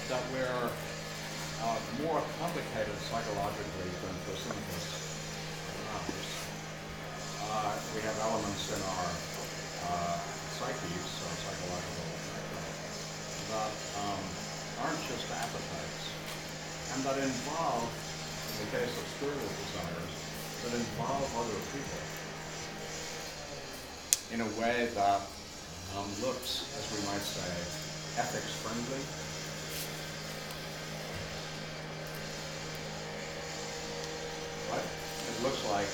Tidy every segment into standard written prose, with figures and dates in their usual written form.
that we're more complicated psychologically than personifists and others. We have elements in our psyches, our psychological makeup, that aren't just appetites, and that involve, in the case of spiritual desires, that involve other people in a way that looks, as we might say, ethics friendly. Right? It looks like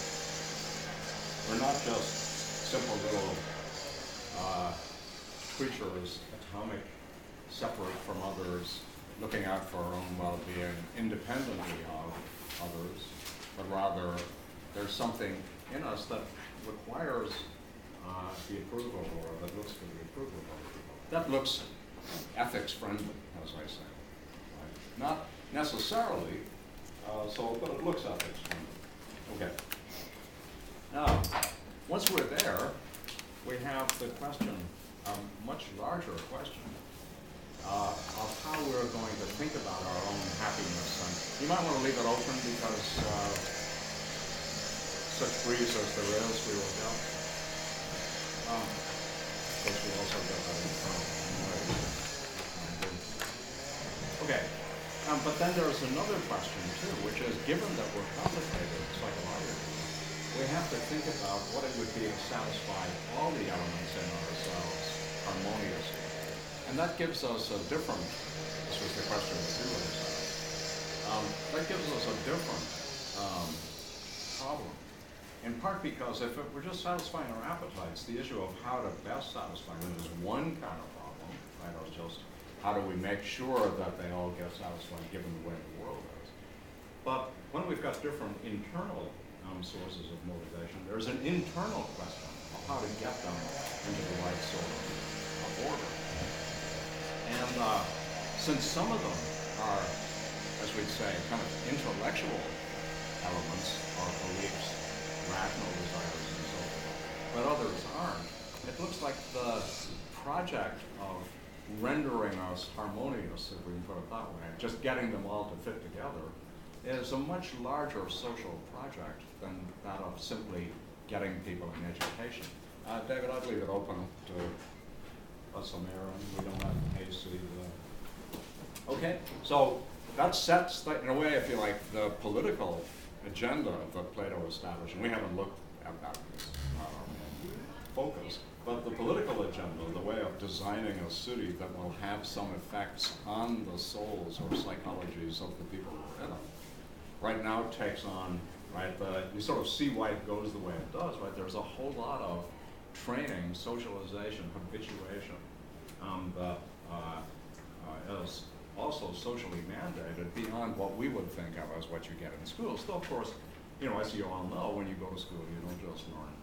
we're not just simple little creatures, atomic, separate from others, looking out for our own well-being independently of others, but rather there's something in us that requires the approval, or that looks for the approval of other people. That looks ethics friendly, as I say. Right? Not necessarily, but it looks ethics friendly. Okay. Now, once we're there, we have the question, a much larger question, of how we're going to think about our own happiness. And you might want to leave it open because such breeze as there is, we will get. Of course, we also get that internal noise. Okay, but then there's another question too, which is, given that we're complicated psychologically, we have to think about what it would be to satisfy all the elements in ourselves harmoniously. And that gives us a different, this was the question that you were saying, that gives us a different problem. In part because if we're just satisfying our appetites, the issue of how to best satisfy them is one kind of problem, right? Or just how do we make sure that they all get satisfied given the way the world is. But when we've got different internal sources of motivation, there's an internal question of how to get them into the right sort of order. And since some of them are, as we'd say, kind of intellectual elements or beliefs, rational desires and so forth, but others aren't, it looks like the project of rendering us harmonious, if we can put it that way, just getting them all to fit together, is a much larger social project than that of simply getting people an education. David, I'd leave it open to some air, and we don't have AC. Okay, so that sets, in a way, if you like, the political agenda that Plato established, and we haven't looked at that, it's not our main focus, but the political agenda, the way of designing a city that will have some effects on the souls or psychologies of the people who are in it, right now takes on, right, you sort of see why it goes the way it does, right? There's a whole lot of training, socialization, habituation that is also socially mandated beyond what we would think of as what you get in schools. Though, of course, as you all know, when you go to school, you don't just learn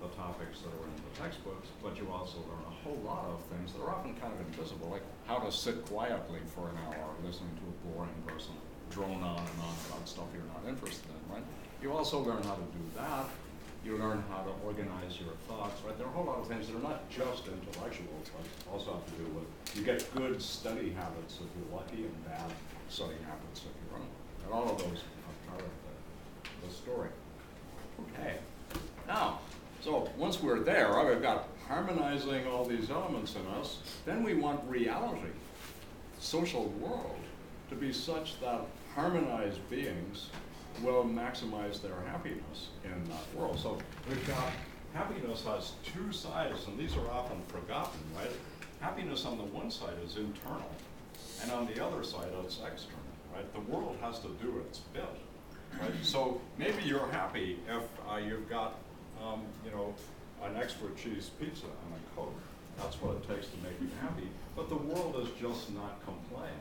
the topics that are in the textbooks, but you also learn a whole lot of things that are often kind of invisible, like how to sit quietly for an hour listening to a boring person drone on and on about stuff you're not interested in, right? You also learn how to do that. You learn how to organize your thoughts, right? There are a whole lot of things that are not just intellectual, but also have to do with, you get good study habits if you're lucky and bad study habits if you're not. And all of those are part of the story. Okay, now, so once we're there, right, we've got harmonizing all these elements in us, then we want reality, social world, to be such that harmonized beings will maximize their happiness in that world. So we've got, happiness has two sides, and these are often forgotten, right? Happiness on the one side is internal, and on the other side it's external, right? The world has to do its bit, right? So maybe you're happy if you've got, an extra cheese pizza and a Coke. That's what it takes to make you happy. But the world is just not compliant.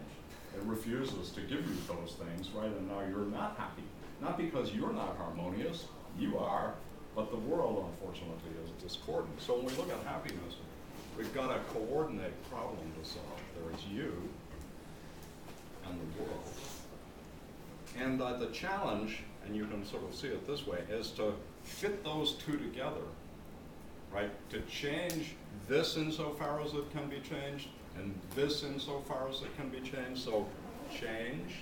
It refuses to give you those things, right? And now you're not happy. Not because you're not harmonious, you are, but the world, unfortunately, is discordant. So when we look at happiness, we've got a coordinate problem to solve. There's you and the world. And the challenge, and you can sort of see it this way, is to fit those two together, right? To change this insofar as it can be changed, and this insofar as it can be changed. So change,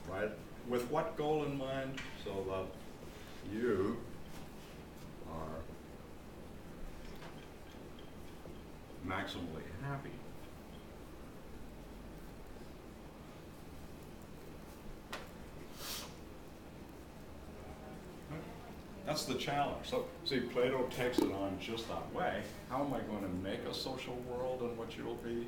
right? With what goal in mind? So that you are maximally happy. That's the challenge. So, see, Plato takes it on just that way. How am I going to make a social world in which you'll be,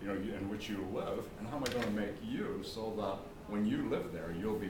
in which you live, and how am I going to make you so that when you live there, you'll be